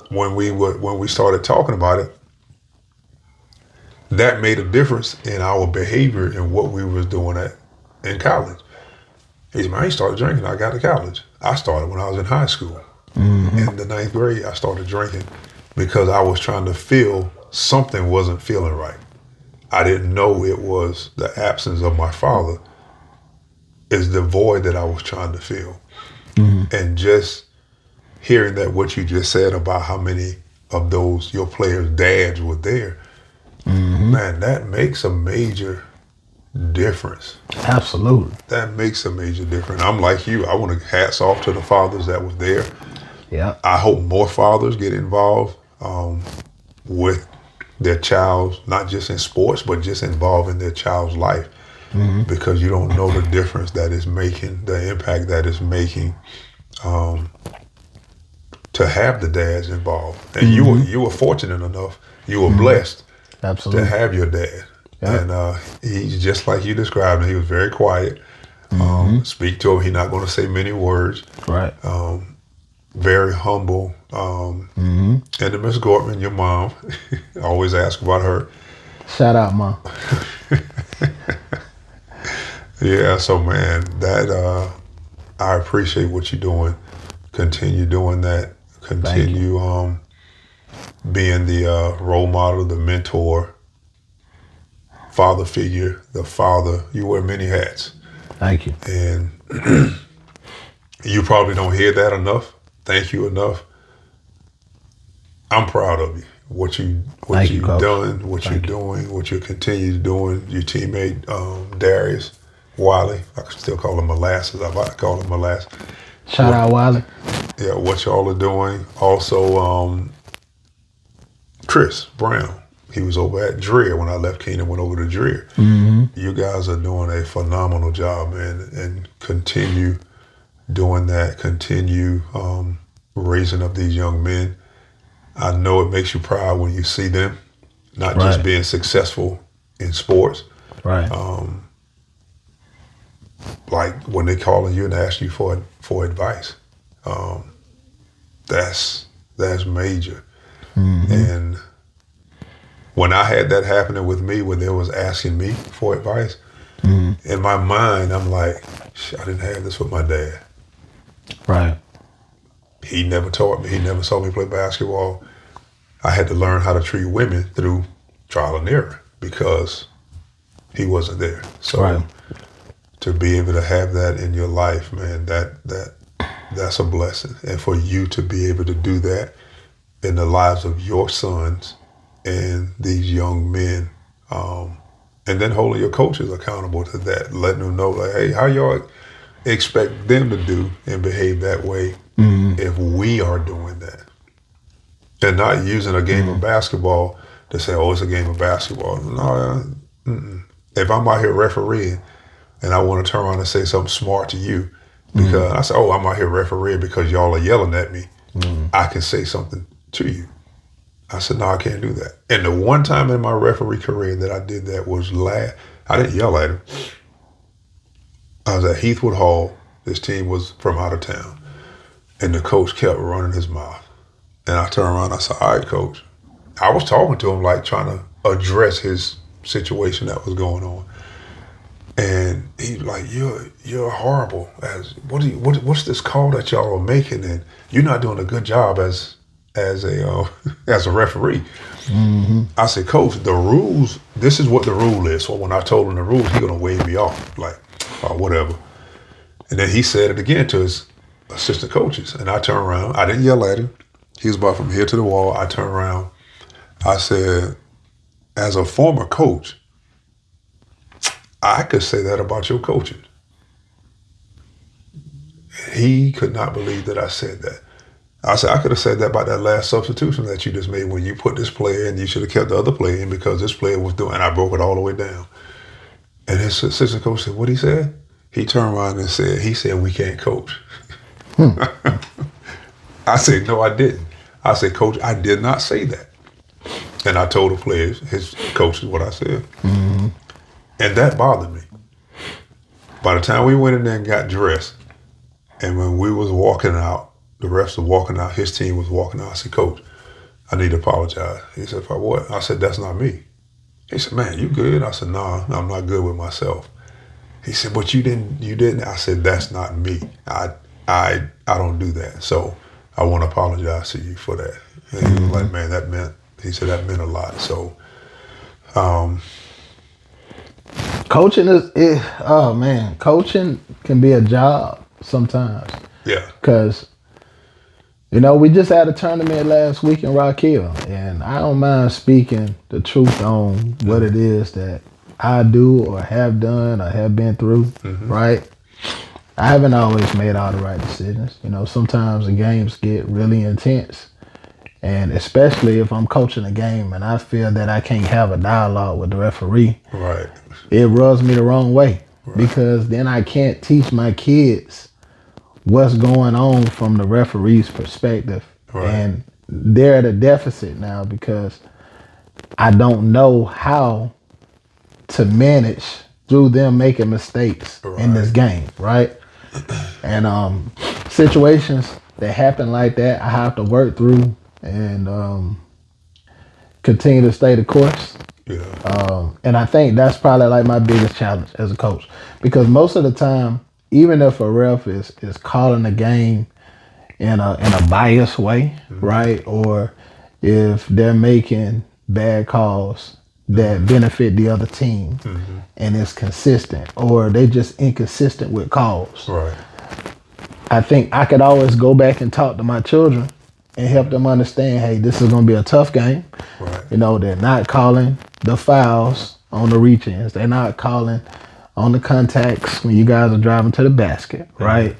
when we started talking about it, that made a difference in our behavior and what we was doing in college. He said, man, I started drinking. I got to college. I started when I was in high school. In the 9th grade, I started drinking because I was trying to feel something wasn't feeling right. I didn't know it was the absence of my father. Is the void that I was trying to feel. And just hearing that what you just said about how many of those your players' dads were there, man, that makes a major difference. Absolutely. That makes a major difference. I'm like you. I want to hats off to the fathers that was there. Yeah. I hope more fathers get involved with their child's, not just in sports, but just involved in their child's life. Because you don't know the difference that it's making, the impact that it's making to have the dads involved. And you were fortunate enough, you were blessed Absolutely. to have your dad. Yep. And he's just like you described him. He was very quiet. Speak to him, he's not going to say many words. Right. Very humble. And then Miss Gortman, your mom, I always ask about her. Shout out, Mom. Yeah, so man, that I appreciate what you're doing. Continue doing that. Continue being the role model, the mentor, father figure, the father. You wear many hats. Thank you. And you probably don't hear that enough. Thank you enough. I'm proud of you. What you've done, what you're doing, what you continue doing. Your teammate Darius Wiley, I can still call him Molasses. I call him Molasses. Shout out Wiley. Yeah, what y'all are doing. Also, Chris Brown. He was over at Dreer when I left Keenan, went over to Dreer. You guys are doing a phenomenal job, man, and continue doing that. Continue raising up these young men. I know it makes you proud when you see them, not just being successful in sports. Right. Like when they calling you and ask you for advice. That's major. And when I had that happening with me, when they was asking me for advice, in my mind, I'm like, I didn't have this with my dad. Right. He never taught me. He never saw me play basketball. I had to learn how to treat women through trial and error because he wasn't there. So Right. to be able to have that in your life, man, that's a blessing. And for you to be able to do that in the lives of your sons and these young men, and then holding your coaches accountable to that, letting them know, like, hey, how y'all expect them to do and behave that way if we are doing that? And not using a game of basketball to say, oh, it's a game of basketball. No, if I'm out here refereeing and I want to turn around and say something smart to you, because I say, oh, I'm out here refereeing because y'all are yelling at me, I can say something to you. I said, no, I can't do that. And the one time in my referee career that I did that was I didn't yell at him. I was at Heathwood Hall. This team was from out of town. And the coach kept running his mouth. And I turned around and I said, all right, coach. I was talking to him, like trying to address his situation that was going on. And he was like, you're horrible. What's this call that y'all are making? And you're not doing a good job as a referee. I said, coach, the rules, this is what the rule is. So when I told him the rules, he gonna wave me off, like, oh, whatever. And then he said it again to his assistant coaches. And I turned around, I didn't yell at him. He was about from here to the wall. I turned around, I said, as a former coach, I could say that about your coaching. He could not believe that I said that. I said, I could have said that about that last substitution that you just made when you put this player in. You should have kept the other player in because this player was doing, and I broke it all the way down. And his assistant coach said, what he said? He turned around and said, we can't coach. I said, no, I didn't. I said, coach, I did not say that. And I told the players, his coaches, what I said. And that bothered me. By the time we went in there and got dressed, and when we was walking out, the refs were walking out, his team was walking out. I said, coach, I need to apologize. He said, for what? I said, that's not me. He said, man, you good? I said, nah, I'm not good with myself. He said, but you didn't. I said, that's not me. I don't do that. So I want to apologize to you for that. And he was like, man, that meant a lot. So, coaching coaching can be a job sometimes. yeah. Because, we just had a tournament last week in Rock Hill, and I don't mind speaking the truth on what it is that I do or have done or have been through, right? I haven't always made all the right decisions. Sometimes the games get really intense, and especially if I'm coaching a game and I feel that I can't have a dialogue with the referee, Right. it rubs me the wrong way, because then I can't teach my kids what's going on from the referee's perspective. Right. And they're at a deficit now because I don't know how to manage through them making mistakes in this game, right? And situations that happen like that, I have to work through and continue to stay the course. Yeah. And I think that's probably like my biggest challenge as a coach, because most of the time, even if a ref is calling a game in a biased way, right, or if they're making bad calls that benefit the other team, and it's consistent, or they just inconsistent with calls, Right. I think I could always go back and talk to my children and help them understand, hey, this is going to be a tough game. Right. They're not calling the fouls on the reach-ins. They're not calling on the contacts when you guys are driving to the basket, right?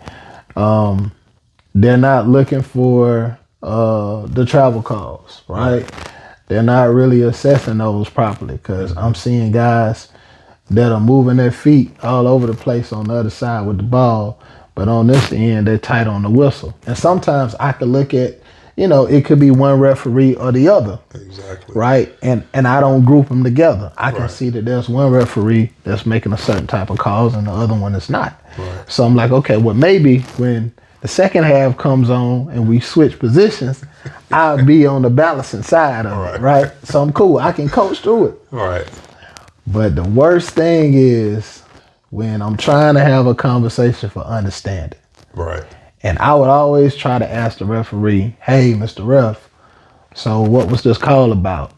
They're not looking for the travel calls, right? They're not really assessing those properly, because I'm seeing guys that are moving their feet all over the place on the other side with the ball, but on this end, they're tight on the whistle. And sometimes I could look at, it could be one referee or the other. Exactly. Right? And I don't group them together. I can Right. see that there's one referee that's making a certain type of calls and the other one is not. Right. So I'm like, okay, well, maybe when the second half comes on and we switch positions, I'll be on the balancing side of it, right? So I'm cool. I can coach through it. Right. But the worst thing is when I'm trying to have a conversation for understanding. Right. And I would always try to ask the referee, hey, Mr. Ref, so what was this call about?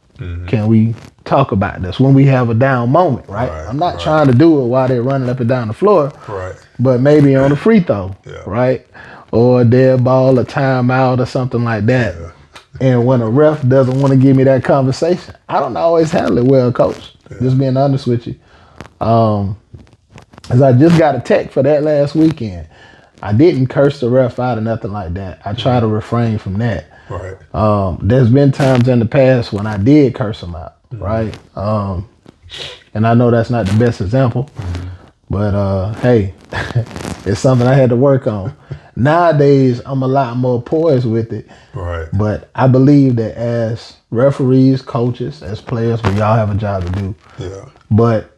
Can we talk about this when we have a down moment, right? Right, I'm not right. trying to do it while they're running up and down the floor, Right. but maybe on a free throw, Yeah. right? Or a dead ball, a timeout, or something like that. Yeah. And when a ref doesn't want to give me that conversation, I don't always handle it well, coach. Just being honest with you. As I just got a text for that last weekend. I didn't curse the ref out or nothing like that. I try to refrain from that. Right. There's been times in the past when I did curse him out, right? And I know that's not the best example, but hey, it's something I had to work on. Nowadays, I'm a lot more poised with it, Right. but I believe that as referees, coaches, as players, we all have a job to do. Yeah. But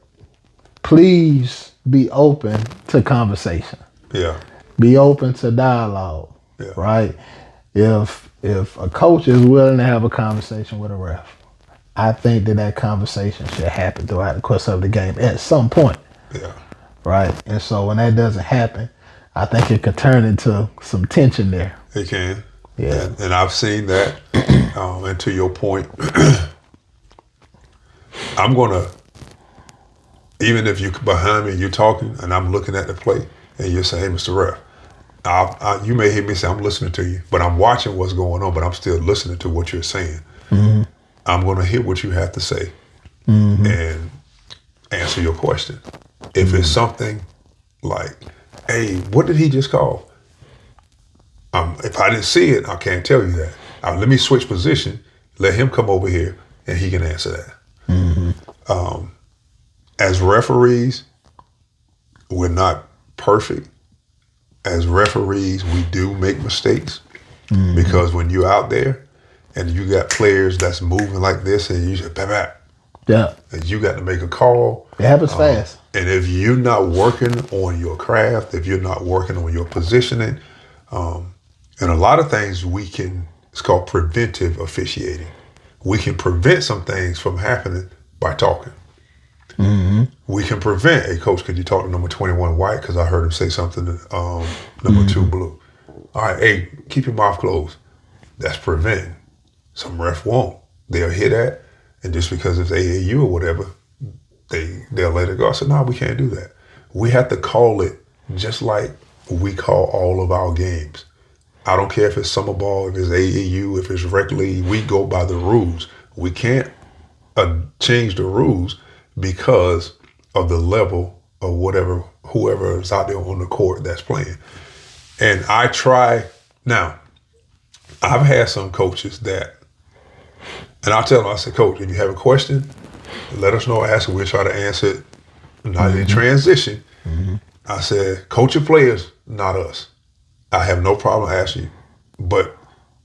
please be open to conversation. Yeah. Be open to dialogue, Yeah. right? If a coach is willing to have a conversation with a ref, I think that conversation should happen throughout the course of the game at some point, Yeah. right? And so when that doesn't happen, I think it could turn into some tension there. It can. Yeah. And I've seen that. And to your point, I'm gonna, even if you behind me and you're talking and I'm looking at the play and you say, "Hey, Mr. Ref," you may hear me say, "I'm listening to you," but I'm watching what's going on, but I'm still listening to what you're saying. I'm gonna hear what you have to say and answer your question. If it's something like, "Hey, what did he just call?" If I didn't see it, I can't tell you that. Let me switch position. Let him come over here, and he can answer that. As referees, we're not perfect. As referees, we do make mistakes because when you're out there and you got players that's moving like this, and you say, "Bap," Yeah, and you got to make a call. it happens fast. And if you're not working on your craft, if you're not working on your positioning, and a lot of things it's called preventive officiating. We can prevent some things from happening by talking. We can prevent, "Hey, coach, could you talk to number 21 White? Because I heard him say something to number 2 Blue." All right, "Hey, keep your mouth closed." That's preventing. Some ref won't. They'll hear that, and just because it's AAU or whatever, they'll let it go. I said, "No, we can't do that." We have to call it just like we call all of our games. I don't care if it's summer ball, if it's AAU, if it's rec league, we go by the rules. We can't change the rules because of the level of whoever is out there on the court that's playing. And I try, now, I've had some coaches and I'll tell them, I said, "Coach, if you have a question, let us know, ask it, we'll try to answer it." Not in transition. I said, "Coach your players, not us. I have no problem asking you, but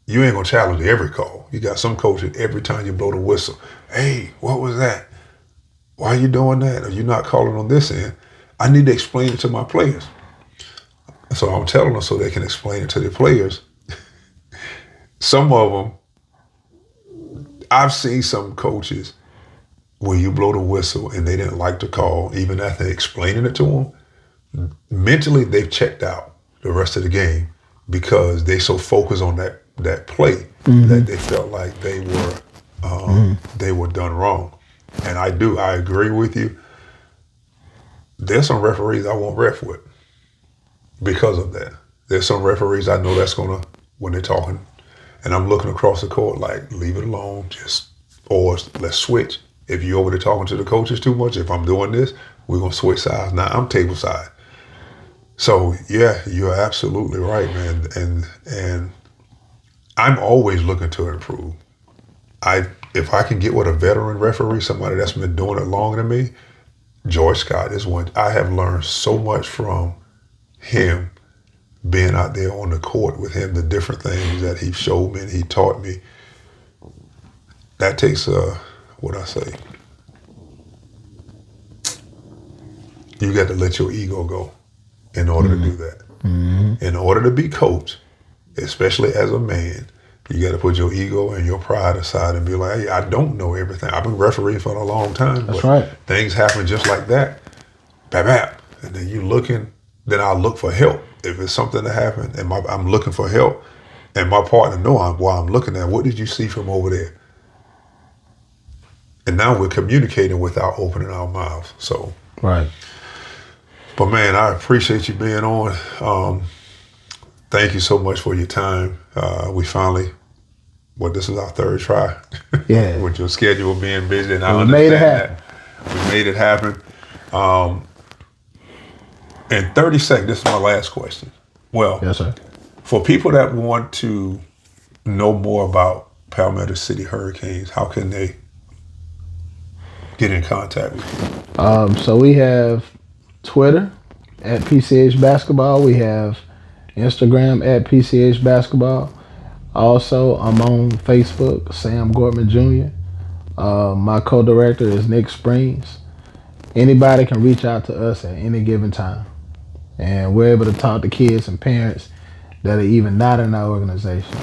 you ain't gonna challenge every call." You got some coaches, every time you blow the whistle, "Hey, what was that? Why are you doing that? Are you not calling on this end?" I need to explain it to my players. So I'm telling them so they can explain it to their players. Some of them, I've seen some coaches where you blow the whistle and they didn't like the call, even after explaining it to them. Mentally, they've checked out the rest of the game because they so focused on that play that they felt like they were done wrong. And I agree with you. There's some referees I won't ref with because of that. There's some referees I know when they're talking, and I'm looking across the court like, leave it alone, or let's switch. If you're over there talking to the coaches too much, if I'm doing this, we're gonna switch sides. Now I'm table side. So yeah, you're absolutely right, man. And I'm always looking to improve. If I can get with a veteran referee, somebody that's been doing it longer than me, George Scott is one. I have learned so much from him, being out there on the court with him, the different things that he showed me and he taught me. That takes you got to let your ego go in order to do that. In order to be coached, especially as a man, you got to put your ego and your pride aside and be like, "Hey, I don't know everything. I've been refereeing for a long time." That's right. Things happen just like that. Bap, bap. And then then I'll look for help. If it's something that happened and I'm looking for help and my partner know while I'm looking at, "What did you see from over there?" And now we're communicating without opening our mouths. So, Right. but man, I appreciate you being on. Thank you so much for your time. We finally, this is our third try. Yeah. With your schedule being busy, and I We understand made it happen. that. We made it happen. In 30 seconds, this is my last question. Well, Yes, sir. for people that want to know more about Palmetto City Hurricanes, how can they get in contact with you? So we have Twitter at PCH Basketball. We have Instagram at PCH Basketball. Also, I'm on Facebook, Sam Gortman Jr. My co-director is Nick Springs. Anybody can reach out to us at any given time. And we're able to talk to kids and parents that are even not in our organization.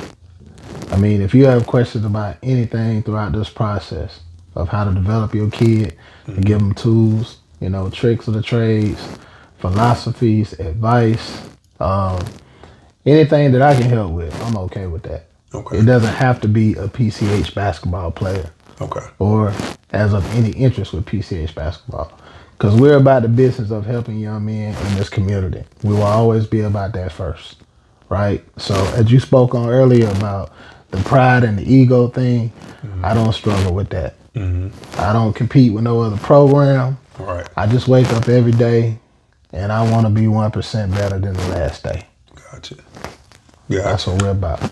I mean, if you have questions about anything throughout this process of how to develop your kid, to give them tools, tricks of the trades, philosophies, advice, anything that I can help with, I'm okay with that. Okay. It doesn't have to be a PCH basketball player Okay. or as of any interest with PCH basketball. Because we're about the business of helping young men in this community. We will always be about that first, right? So as you spoke on earlier about the pride and the ego thing, I don't struggle with that. I don't compete with no other program. All right. I just wake up every day and I want to be 1% better than the last day. Gotcha. Yeah. That's what we're about.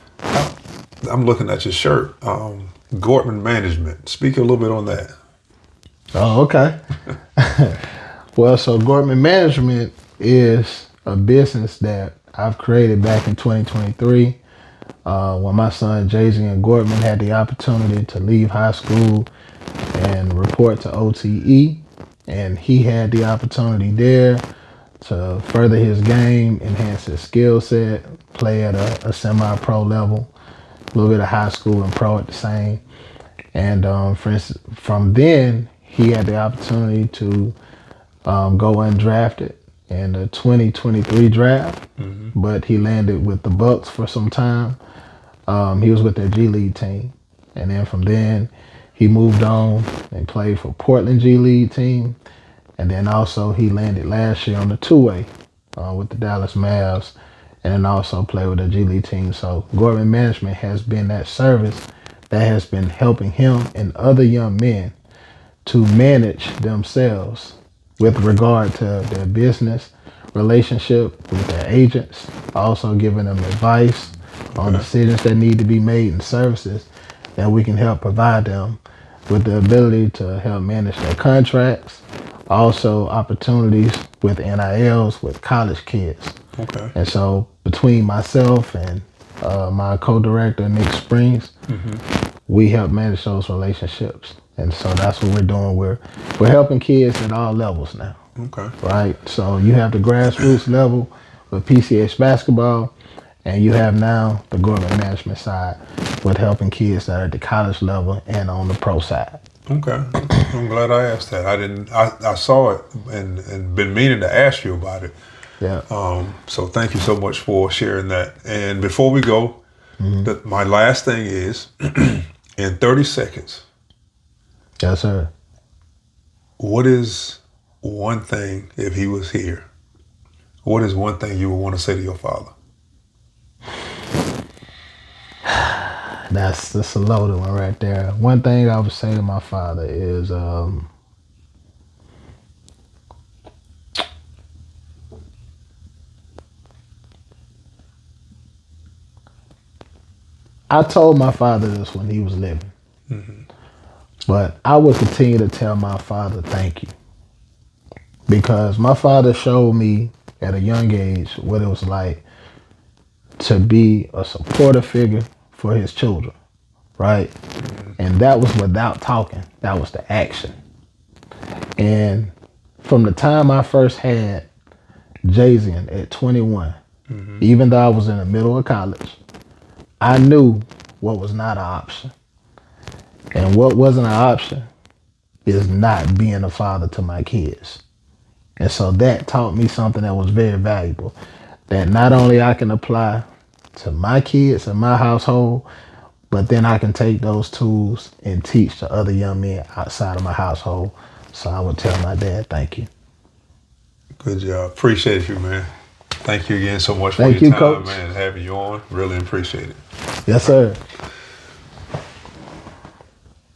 I'm looking at your shirt. Gortman Management. Speak a little bit on that. Oh, okay. Well, so Gortman Management is a business that I've created back in 2023 when my son Jazian Gortman had the opportunity to leave high school and report to OTE. And he had the opportunity there to further his game, enhance his skill set, play at a semi-pro level, a little bit of high school and pro at the same. And for instance, from then, he had the opportunity to go undrafted in the 2023 draft, but he landed with the Bucks for some time. He was with their G League team. And then from then, he moved on and played for Portland G League team. And then also he landed last year on the two-way with the Dallas Mavs, and then also played with the G League team. So Gortman Management has been that service that has been helping him and other young men to manage themselves with regard to their business relationship with their agents, also giving them advice on decisions that need to be made and services that we can help provide them with the ability to help manage their contracts, also opportunities with NILs with college kids. Okay. And so between myself and my co-director, Nick Springs, we help manage those relationships. And so that's what we're doing. We're helping kids at all levels now. Okay. Right? So you have the grassroots level with PCH basketball, and you have now the Gortman Management side with helping kids that are at the college level and on the pro side. Okay. I'm glad I asked that. I saw it and been meaning to ask you about it. Yeah. So thank you so much for sharing that. And before we go, my last thing is, in 30 seconds, Yes, sir. what is one thing, if he was here, what is one thing you would want to say to your father? That's a loaded one right there. One thing I would say to my father is I told my father this when he was living. But I would continue to tell my father thank you. Because my father showed me at a young age what it was like to be a supportive figure for his children, right? And that was without talking. That was the action. And from the time I first had Jazian at 21, even though I was in the middle of college, I knew what was not an option. And what wasn't an option is not being a father to my kids. And so that taught me something that was very valuable, that not only I can apply to my kids and my household, But then I can take those tools and teach the other young men outside of my household. So I would tell my dad, thank you. Good job. Appreciate you, man. Thank you again so much for Thank your you, time, Coach. man, and having you on. Really appreciate it. Yes, sir.